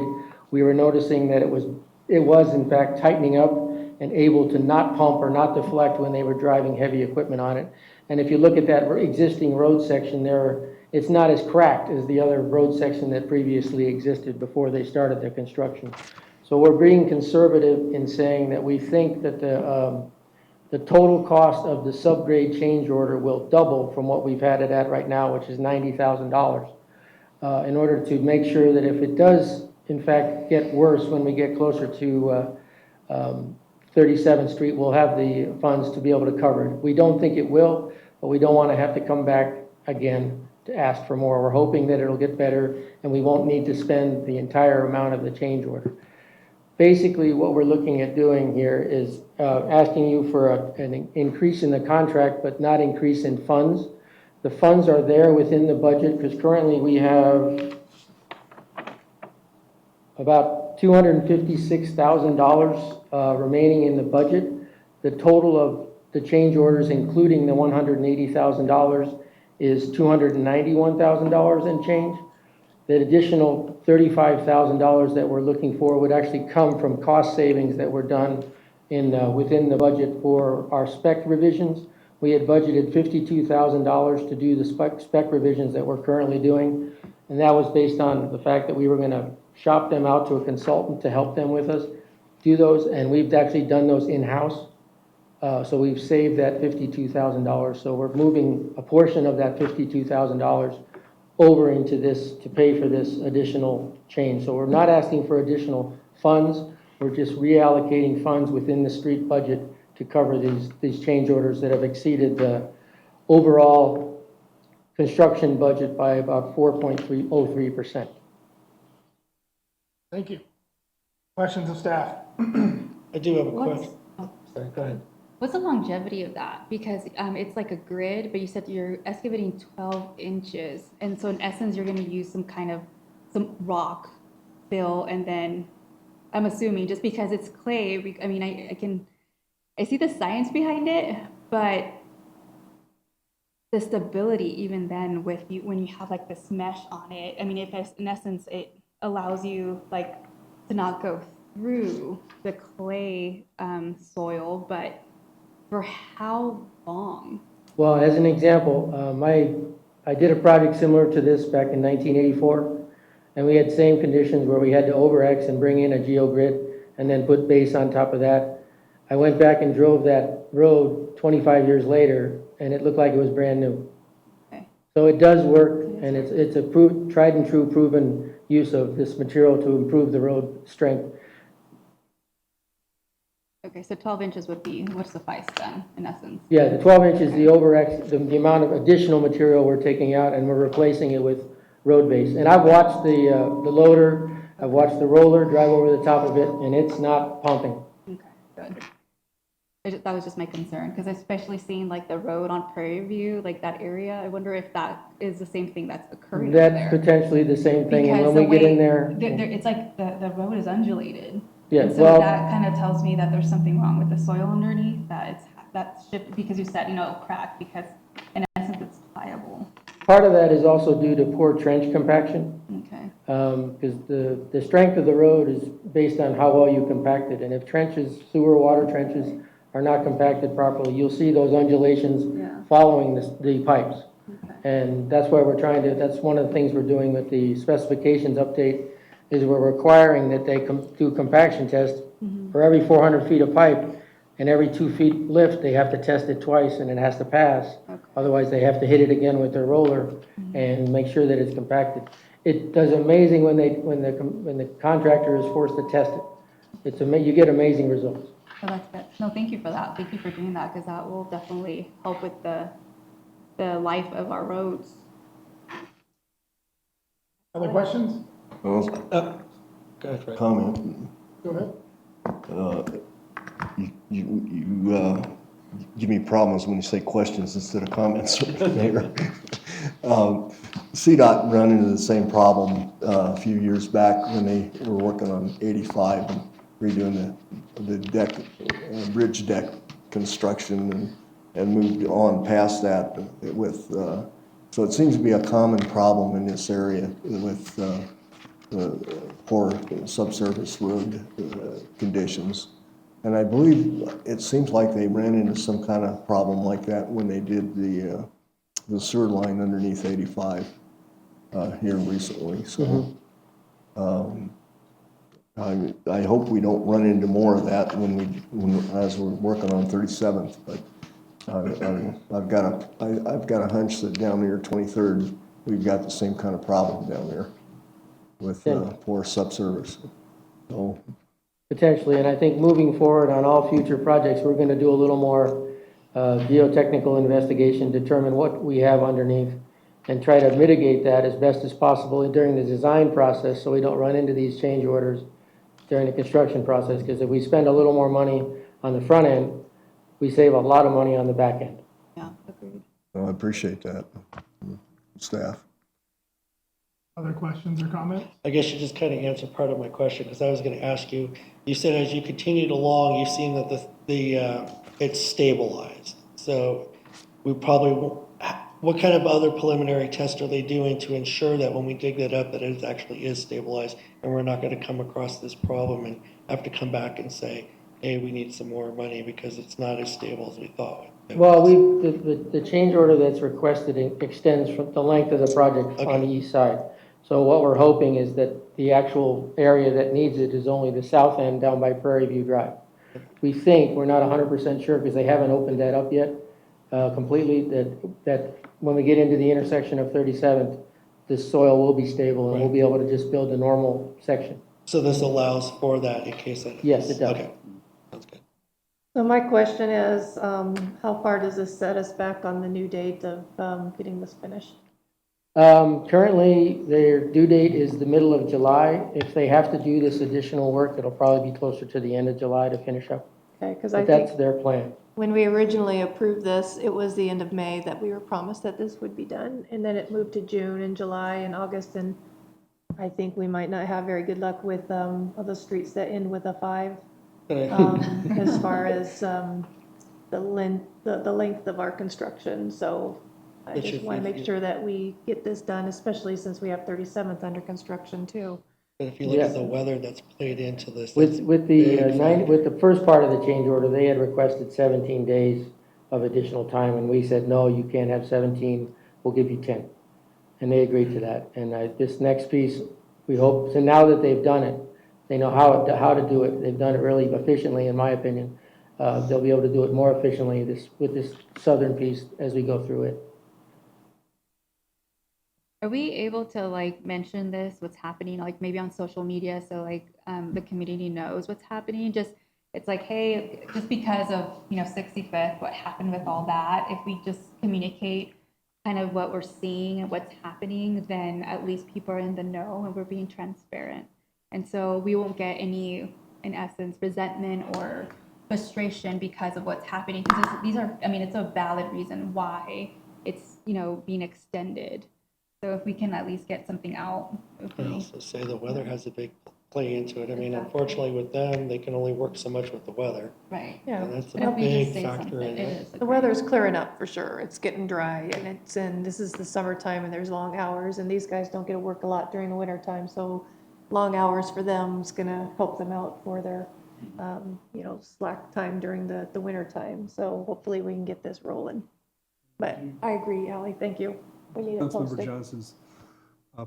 we were noticing that it was in fact tightening up and able to not pump or not deflect when they were driving heavy equipment on it. And if you look at that existing road section there, it's not as cracked as the other road section that previously existed before they started their construction. So we're being conservative in saying that we think that the total cost of the subgrade change order will double from what we've had it at right now, which is $90,000, in order to make sure that if it does in fact get worse when we get closer to 37th Street, we'll have the funds to be able to cover it. We don't think it will, but we don't want to have to come back again to ask for more. We're hoping that it'll get better and we won't need to spend the entire amount of the change order. Basically, what we're looking at doing here is asking you for an increase in the contract, but not increase in funds. The funds are there within the budget, because currently we have about $256,000 remaining in the budget. The total of the change orders, including the $180,000, is $291,000 and change. The additional $35,000 that we're looking for would actually come from cost savings that were done within the budget for our spec revisions. We had budgeted $52,000 to do the spec revisions that we're currently doing, and that was based on the fact that we were going to shop them out to a consultant to help them with us do those, and we've actually done those in-house. So we've saved that $52,000. So we're moving a portion of that $52,000 over into this to pay for this additional change. So we're not asking for additional funds. We're just reallocating funds within the street budget to cover these change orders that have exceeded the overall construction budget by about 4.303%. Thank you. Questions of staff? I do have a What's- question. Sorry, go ahead. What's the longevity of that? Because it's like a grid, but you said you're excavating 12 inches. And so in essence, you're going to use some rock fill. And then I'm assuming just because it's clay, I mean, I see the science behind it, but the stability even then when you have like this mesh on it, I mean, in essence, it allows you like to not go through the clay soil, but for how long? Well, as an example, I did a project similar to this back in 1984, And we had same conditions where we had to over-X and bring in a geogrid and then put base on top of that. I went back and drove that road 25 years later, and it looked like it was brand new. Okay. So it does work, and it's a tried and true proven use of this material to improve the road strength. Okay, so 12 inches would suffice then, in essence. Yeah, the 12 inches, the over-X, the amount of additional material we're taking out, and we're replacing it with road base. And I've watched the loader, I've watched the roller drive over the top of it, and it's not pumping. Okay, good. That was just my concern, because especially seeing like the road on Prairie View, like that area, I wonder if that is the same thing that's occurring over That's there. potentially the same thing, and Because when the we get way- in there. It's like the road is undulated. Yeah, And so well- that kind of tells me that there's something wrong with the soil underneath, that's shifted, because you said, cracked, because in essence it's pliable. Part of that is also due to poor trench compaction, Okay, because the strength of the road is based on how well you compact it. And if trenches, sewer water trenches are not compacted properly, you'll see those undulations Yeah. following the pipes. okay, And that's why we're trying to, that's one of the things we're doing with the specifications update, is we're requiring that they do compaction test for every 400 feet of pipe, and every 2 feet lift, they have to test it twice, and it has to pass. Okay. Otherwise, they have to hit it again with their roller and make sure that it's compacted. It does amazing when the contractor is forced to test it. You get amazing results. so that's good. No, thank you for that, thank you for doing that, because that will definitely help with the life of our roads. Other questions? Well, Go ahead, Fred. comment. Go ahead. You give me problems when you say questions instead of comments, Mayor. CDOT ran into the same problem a few years back when they were working on 85 and redoing the deck, bridge deck construction and moved on past that with, so it seems to be a common problem in this area with poor subsurface road conditions. And I believe it seems like they ran into some kind of problem like that when they did the sewer line underneath 85 here recently. So I hope we don't run into more of that as we're working on 37th. But I've got a hunch that down near 23rd we've got the same kind of problem down there with poor subsurface. So. Potentially, and I think moving forward on all future projects, we're going to do a little more geotechnical investigation, determine what we have underneath, and try to mitigate that as best as possible during the design process so we don't run into these change orders during the construction process, because if we spend a little more money on the front end, we save a lot of money on the back end. Yeah, agreed. I appreciate that, staff. Other questions or comments? I guess you just kind of answered part of my question, because I was going to ask you, you said as you continued along, you've seen that it's stabilized. So we probably, what kind of other preliminary tests are they doing to ensure that when we dig that up, that it actually is stabilized and we're not going to come across this problem and have to come back and say, hey, we need some more money because it's not as stable as we thought? Well, the change order that's requested extends from the length of the project on the east side. So what we're hoping is that the actual area that needs it is only the south end down by Prairie View Drive. We think, we're not 100% sure because they haven't opened that up yet completely, that when we get into the intersection of 37th, the soil will be stable and we'll be able to just build a normal section. So this allows for that in case that. Yes, it does. Okay, that's good. So my question is, how far does this set us back on the new date of getting this finished? Currently, their due date is the middle of July. If they have to do this additional work, it'll probably be closer to the end of July to finish up. Okay, because I But think that's their plan. when we originally approved this, it was the end of May that we were promised that this would be done. And then it moved to June and July and August. And I think we might not have very good luck with the streets that end with a 5 as far as the length of our construction. So I just want to make sure that we get this done, especially since we have 37th under construction too. But if you look at the weather that's played into this. With the first part of the change order, they had requested 17 days of additional time, and we said, no, you can't have 17, we'll give you 10. And they agreed to that. And this next piece, We hope, so now that they've done it, they know how to do it, they've done it really efficiently, in my opinion. They'll be able to do it more efficiently with this southern piece as we go through it. Are we able to like mention this, what's happening, like maybe on social media, so like the community knows what's happening? Just, it's like, hey, just because of, 65th, what happened with all that, if we just communicate kind of what we're seeing and what's happening, then at least people are in the know and we're being transparent. And so we won't get any, in essence, resentment or frustration because of what's happening. Because these are, it's a valid reason why it's, being extended. So if we can at least get something out. I also say the weather has a big play into it. Unfortunately with them, they can only work so much with the weather. Right. Yeah. And that's But a if we just big say factor something, in it it. is. The weather's clearing up for sure. It's getting dry and this is the summertime and there's long hours and these guys don't get to work a lot during the winter time. So long hours for them is going to help them out for their, slack time during the winter time. So hopefully we can get this rolling. But I agree, Ally. Thank you. We need it Councilmember posted. Johnson's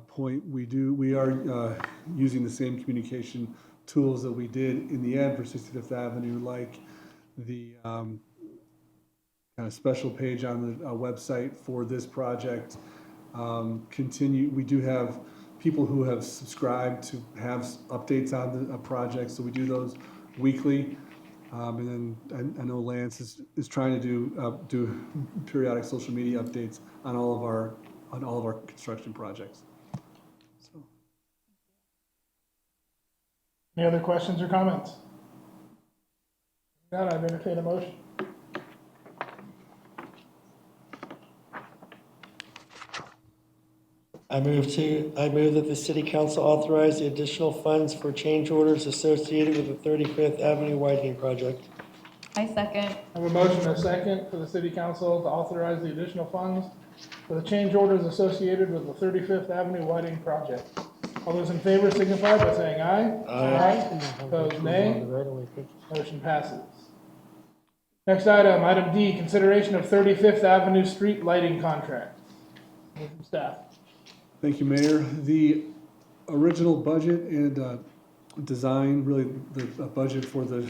point, we are using the same communication tools that we did in the end for 65th Avenue, like the kind of special page on the website for this project. We do have people who have subscribed to have updates on the project, so we do those weekly. And then I know Lance is trying to do periodic social media updates on all of our construction projects. So. Any other questions or comments? Now I've entertained a motion. I move that the city council authorize the additional funds for change orders associated with the 35th Avenue widening project. I second. I have a motion and a second for the city council to authorize the additional funds for the change orders associated with the 35th Avenue widening project. All those in favor signify by saying aye. Aye. Opposed, nay. Motion passes. Next item, item D, consideration of 35th Avenue street lighting contract. From staff. Thank you, Mayor. The original budget and design, really the budget for the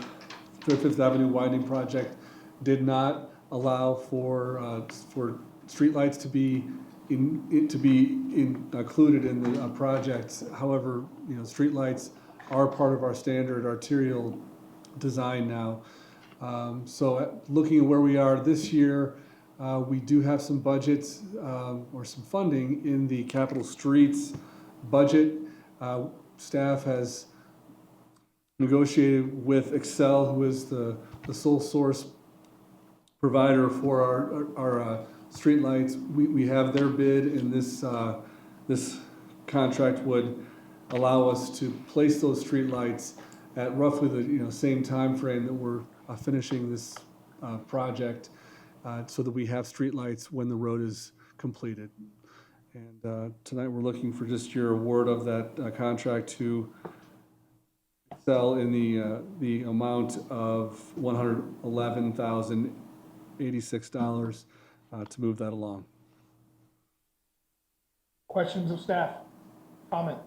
35th Avenue widening project did not allow for streetlights to be included in the project. However, streetlights are part of our standard arterial design now. So looking at where we are this year, we do have some budgets or some funding in the capital streets budget. Staff has negotiated with Excel, who is the sole source provider for our streetlights. We have their bid, and this contract would allow us to place those streetlights at roughly the same time frame that we're finishing this project, so that we have streetlights when the road is completed. And tonight we're looking for just your award of that contract to Excel in the amount of $111,086 to move that along. Questions of staff? Comment?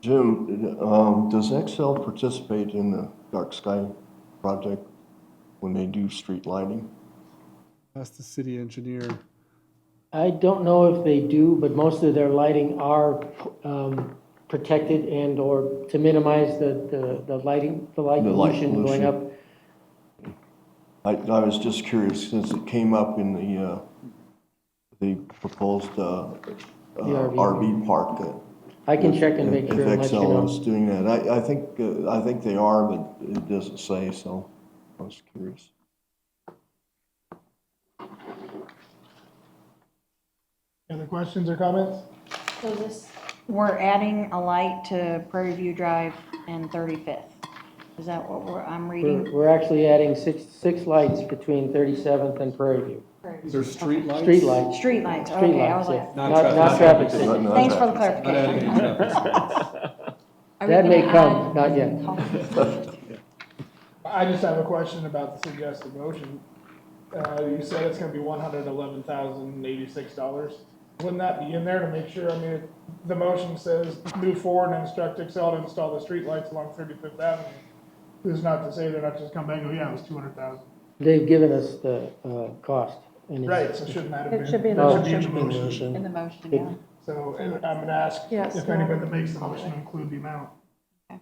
Jim, does Excel participate in the dark sky project when they do street lighting? Ask the city engineer. I don't know if they do, but most of their lighting are protected and or to minimize the light pollution going up. I was just curious since it came up in the proposed RV park. I can check and make sure and let you know. If Excel is doing that, I think they are, but it doesn't say, so I was curious. Any other questions or comments? So we're adding a light to Prairie View Drive and 35th. Is that what I'm reading? We're actually adding six lights between 37th and Prairie View. There's street lights? Street lights. Street lights, Street okay, I lights, was yeah. like, Not traffic signals. thanks for the Not adding clarification. any traffic signals. Are we That may gonna come, add- not yet. I just have a question about the suggested motion. You said it's gonna be $111,086. Wouldn't that be in there to make sure, the motion says move forward and instruct Excel to install the streetlights along 35th Avenue. Who's not to say they're not just come back and go, yeah, it was 200,000. They've given us the cost. And it's- Right, so shouldn't that have been? It should be in the that should motion. be in the motion. In the motion, yeah. So and I'm gonna ask Yes. if anybody that makes the motion include the amount. Thank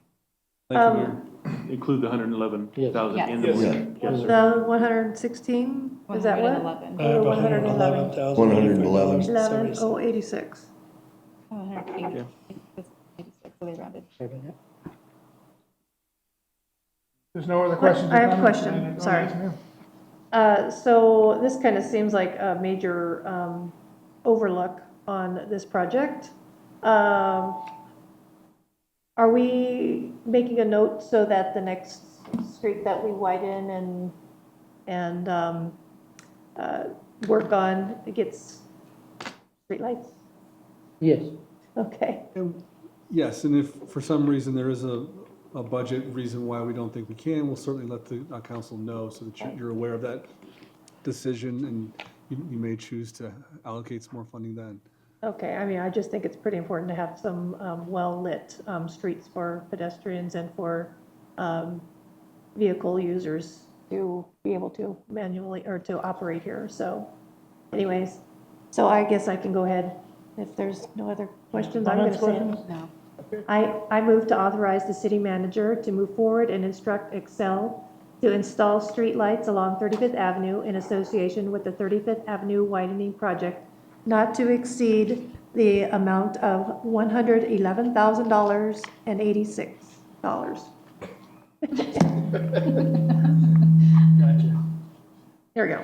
you, Mayor. Include the 111,000 Yes. in the Yes. motion. Yes, sir. The 116, is that what? 111. Or 111? 111. 11, oh, 86. Oh, 180. Yeah. It's 86, so they rounded. Sorry about that. There's no other questions or I have a comments? question, Oh, sorry. yes, ma'am. So this kind of seems like a major overlook on this project. Are we making a note so that the next street that we widen and work on gets streetlights? Yes. Okay. And yes, and if for some reason there is a budget reason why we don't think we can, we'll certainly let the council know so that you're aware of that decision, and you may choose to allocate some more funding then. Okay, I mean, I just think it's pretty important to have some well-lit streets for pedestrians and for vehicle users to be able to manually, or to operate here, so anyways. So I guess I can go ahead, if there's no other questions, I'm gonna Comments, say. questions? No. I move to authorize the city manager to move forward and instruct Excel to install streetlights along 35th Avenue in association with the 35th Avenue widening project, not to exceed the amount of $111,086. Gotcha. There we go.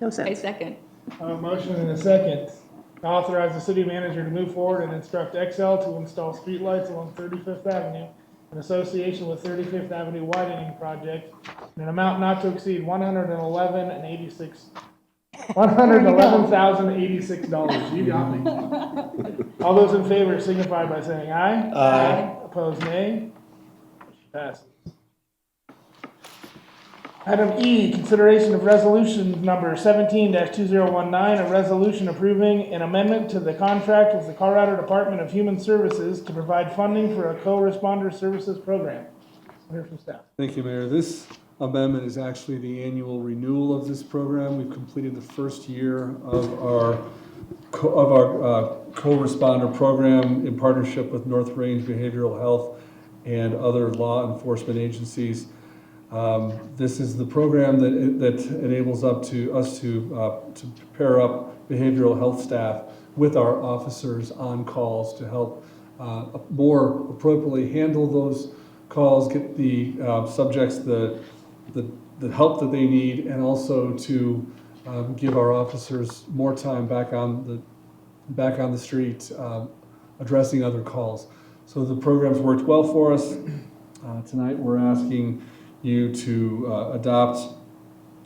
No I sense. second. A motion and a second. To authorize the city manager to move forward and instruct Excel to install streetlights along 35th Avenue in association with 35th Avenue widening project in an amount not to exceed $111,086. You got me. All those in favor signify by saying aye. Aye. Opposed, nay. Motion passes. Item E, consideration of resolution number 17-2019, a resolution approving an amendment to the contract with the Colorado Department of Human Services to provide funding for a co-responder services program. We'll hear from staff. Thank you, Mayor. This amendment is actually the annual renewal of this program. We've completed the first year of our co-responder program in partnership with North Range Behavioral Health and other law enforcement agencies. This is the program that enables us to pair up behavioral health staff with our officers on calls to help more appropriately handle those calls, get the subjects the help that they need, and also to give our officers more time back on the street addressing other calls. So the program's worked well for us. Tonight we're asking you to adopt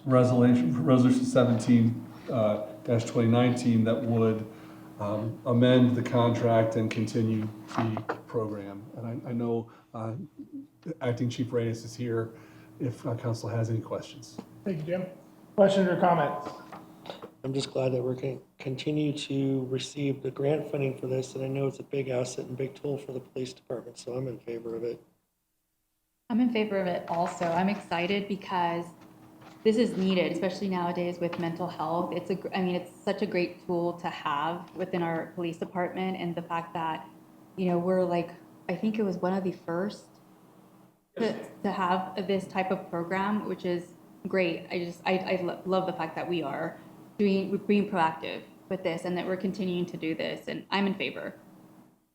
resolution 17-2019 that would amend the contract and continue the program. And I know Acting Chief Reyes is here if council has any questions. Thank you, Jim. Questions or comments? I'm just glad that we're going to continue to receive the grant funding for this, and I know it's a big asset and big tool for the police department, so I'm in favor of it. I'm in favor of it also. I'm excited because this is needed, especially nowadays with mental health. It's it's such a great tool to have within our police department, and the fact that, we're like, I think it was one of the first to have this type of program, which is great. I love the fact that we are being proactive with this and that we're continuing to do this, and I'm in favor.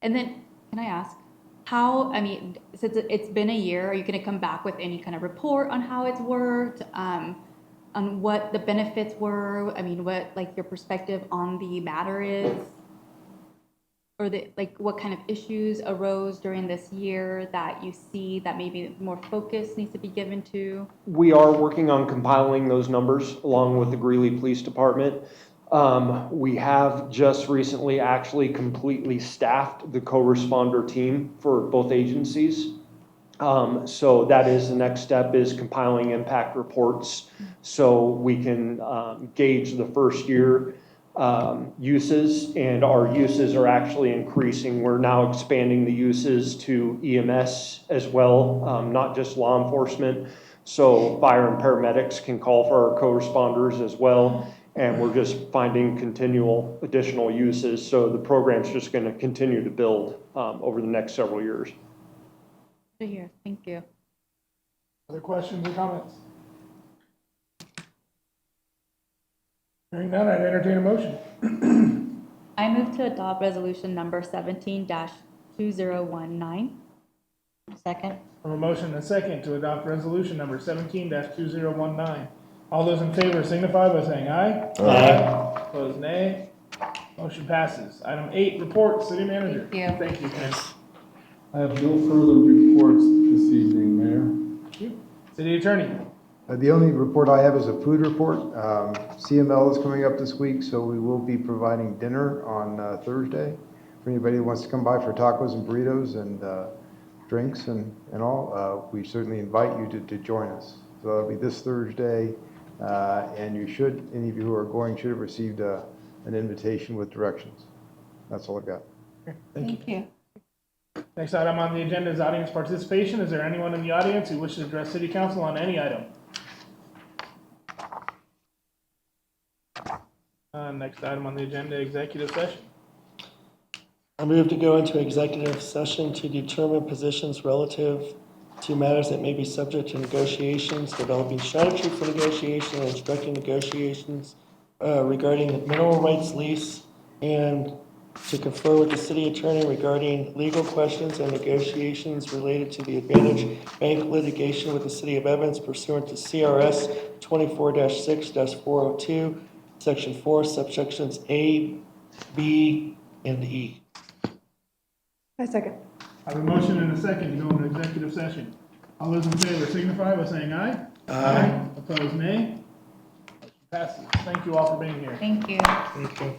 And then, can I ask, since it's been a year, are you going to come back with any kind of report on how it's worked, on what the benefits were? What your perspective on the matter is, or what kind of issues arose during this year that you see that maybe more focus needs to be given to? We are working on compiling those numbers along with the Greeley Police Department. We have just recently actually completely staffed the co-responder team for both agencies. So that is the next step, is compiling impact reports so we can gauge the first year uses, and our uses are actually increasing. We're now expanding the uses to EMS as well, not just law enforcement. So fire and paramedics can call for our co-responders as well. And we're just finding continual additional uses. So the program's just going to continue to build over the next several years. Good to hear. Thank you. Other questions or comments? Hearing none, I'd entertain a motion. I move to adopt resolution number 17-2019. Second? I have a motion and a second to adopt resolution number 17-2019. All those in favor signify by saying aye. Aye. Opposed, nay. Motion passes. Item 8, report, city manager. Thank you. Thank you, Ken. I have no further reports this evening, Mayor. Thank you. City attorney. The only report I have is a food report. CML is coming up this week, so we will be providing dinner on Thursday. For anybody who wants to come by for tacos and burritos and drinks and all, we certainly invite you to join us. So that'll be this Thursday, and you should, any of you who are going should have received an invitation with directions. That's all I've got. Thank you. Next item on the agenda is audience participation. Is there anyone in the audience who wishes to address city council on any item? Next item on the agenda, executive session. I move to go into executive session to determine positions relative to matters that may be subject to negotiations, developing strategy for negotiation, and instructing negotiations regarding mineral rights lease, and to confer with the city attorney regarding legal questions and negotiations related to the Advantage Bank litigation with the city of Evans pursuant to CRS 24-6-402, Section 4, subsections A, B, and E. I second. I have a motion and a second to go into executive session. All those in favor signify by saying aye. Aye. Opposed, nay. Motion passes. Thank you all for being here. Thank you. Thank you.